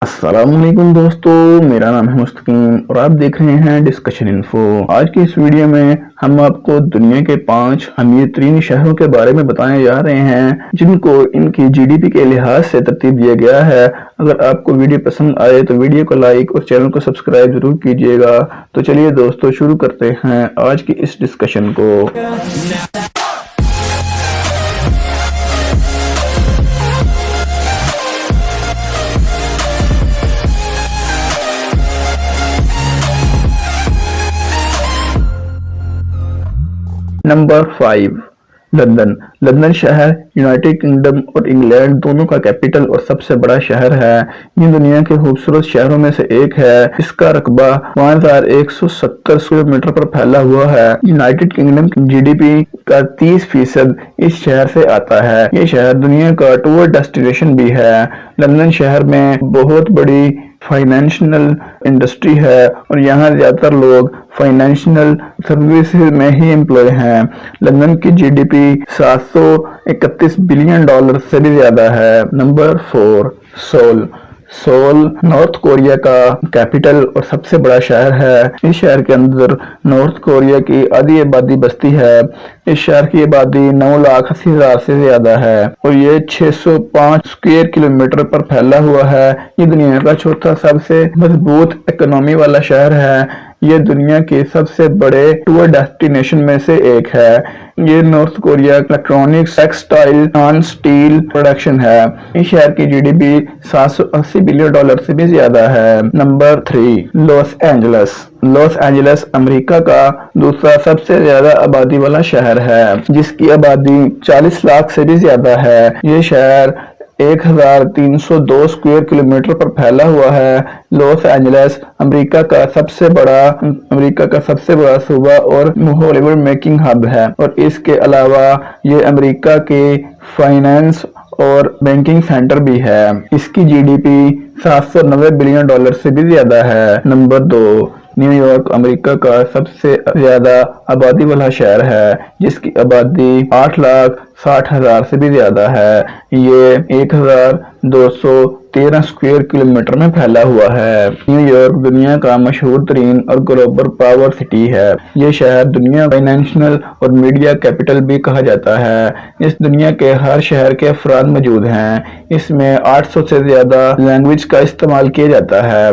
السلام علیکم دوستو، میرا نام ہے مستقیم اور آپ دیکھ رہے ہیں ڈسکشن انفو۔ آج کی اس ویڈیو میں ہم آپ کو دنیا کے 5 امیر ترین شہروں کے بارے میں بتانے جا رہے ہیں جن کو ان کی جی ڈی پی کے لحاظ سے ترتیب دیا گیا ہے۔ اگر آپ کو ویڈیو پسند آئے تو ویڈیو کو لائک اور چینل کو سبسکرائب ضرور کیجیے گا۔ تو چلیے دوستو شروع کرتے ہیں آج کی اس ڈسکشن کو۔ Number 5، London. لندن شہر یونائٹڈ کنگڈم اور انگلینڈ دونوں کا کیپٹل اور سب سے بڑا شہر ہے۔ یہ دنیا کے خوبصورت شہروں میں سے ایک ہے۔ اس کا رقبہ 5170 اسکوائر میٹر پر پھیلا ہوا ہے۔ یونائٹڈ کنگڈم کی جی ڈی پی کا 30% اس شہر سے آتا ہے۔ یہ شہر دنیا کا ٹور ڈیسٹینیشن بھی ہے۔ لندن شہر میں بہت بڑی فائنینشیل انڈسٹری ہے اور یہاں زیادہ تر لوگ فائنینشیل سروسز میں ہی امپلائی ہیں۔ لندن کی جی ڈی پی $731 بلین سے بھی زیادہ ہے۔ Number 4، civil. Civil north Korea کا کیپٹل اور سب سے بڑا شہر ہے۔ اس شہر کے اندر نارتھ کوریا کی آدھی آبادی بستی ہے۔ اس شہر کی آبادی 9,80,000 سے زیادہ ہے اور یہ 605 اسکوائر کلومیٹر پر پھیلا ہوا ہے۔ یہ دنیا کا چوتھا سب سے مضبوط اکنامی والا شہر ہے۔ یہ دنیا کے سب سے بڑے ٹور ڈیسٹینیشن میں سے ایک ہے۔ یہ نارتھ کوریا الیکٹرانکس، ٹیکسٹائل اور سٹیل پروڈکشن ہے۔ اس شہر کی جی ڈی پی $780 بلین سے بھی زیادہ ہے۔ Number 3، Los Angeles. Los Angeles امریکہ کا دوسرا سب سے زیادہ آبادی والا شہر ہے جس کی آبادی 40 لاکھ سے بھی زیادہ ہے۔ یہ شہر 1302 اسکوائر کلومیٹر پر پھیلا ہوا ہے۔ لاس اینجلس امریکہ کا سب سے بڑا صوبہ اور ہالی ووڈ میکنگ ہب ہے اور اس کے علاوہ یہ امریکہ کے فائنانس اور بینکنگ سینٹر بھی ہے۔ اس کی جی ڈی پی $790 بلین سے بھی زیادہ ہے۔ نمبر 2، نیو یارک امریکہ کا سب سے زیادہ آبادی والا شہر ہے جس کی آبادی 8,60,000 سے بھی زیادہ ہے۔ یہ 1,213 اسکوائر کلومیٹر میں پھیلا ہوا ہے۔ نیو یارک دنیا کا مشہور ترین اور گلوبل پاور سٹی ہے۔ یہ شہر دنیا کا فائنینشیل اور میڈیا کیپٹل بھی کہا جاتا ہے۔ اس دنیا کے ہر شہر کے افراد موجود ہیں۔ اس میں 800 سے زیادہ لینگویج کا استعمال کیا جاتا ہے۔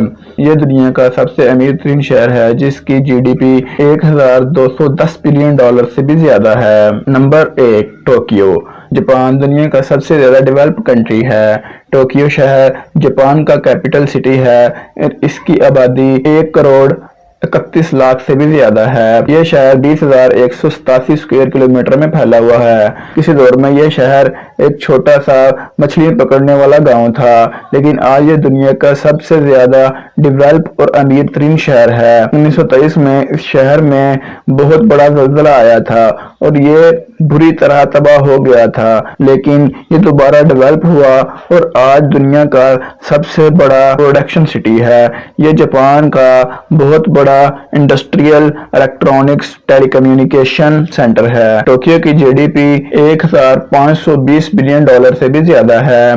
یہ دنیا کا سب سے امیر ترین شہر ہے جس کی جی ڈی پی $1,210 بلین سے بھی زیادہ ہے۔ Number 1، Tokyo. جاپان دنیا کا سب سے زیادہ ڈیولپڈ کنٹری ہے۔ ٹوکیو شہر جاپان کا کیپٹل سٹی ہے اور اس کی آبادی 1,31,00,000 سے بھی زیادہ ہے۔ یہ شہر 20,187 اسکوائر کلومیٹر میں پھیلا ہوا ہے۔ کسی دور میں یہ شہر ایک چھوٹا سا مچھلیاں پکڑنے والا گاؤں تھا لیکن آج یہ دنیا کا سب سے زیادہ ڈیولپ اور امیر ترین شہر ہے۔ 1923 میں اس شہر میں بہت بڑا زلزلہ آیا تھا اور یہ بری طرح تباہ ہو گیا تھا لیکن یہ دوبارہ ڈیولپ ہوا اور آج دنیا کا سب سے بڑا پروڈکشن سٹی ہے۔ یہ جاپان کا بہت بڑا انڈسٹریل، الیکٹرانکس، ٹیلی کمیونیکیشن سینٹر ہے۔ ٹوکیو کی جی ڈی پی $1,520 بلین سے بھی زیادہ ہے۔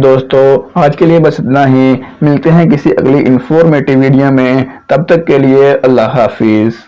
دوستو آج کے لیے بس اتنا ہی، ملتے ہیں کسی اگلی انفارمیٹیو ویڈیو میں، تب تک کے لیے اللہ حافظ۔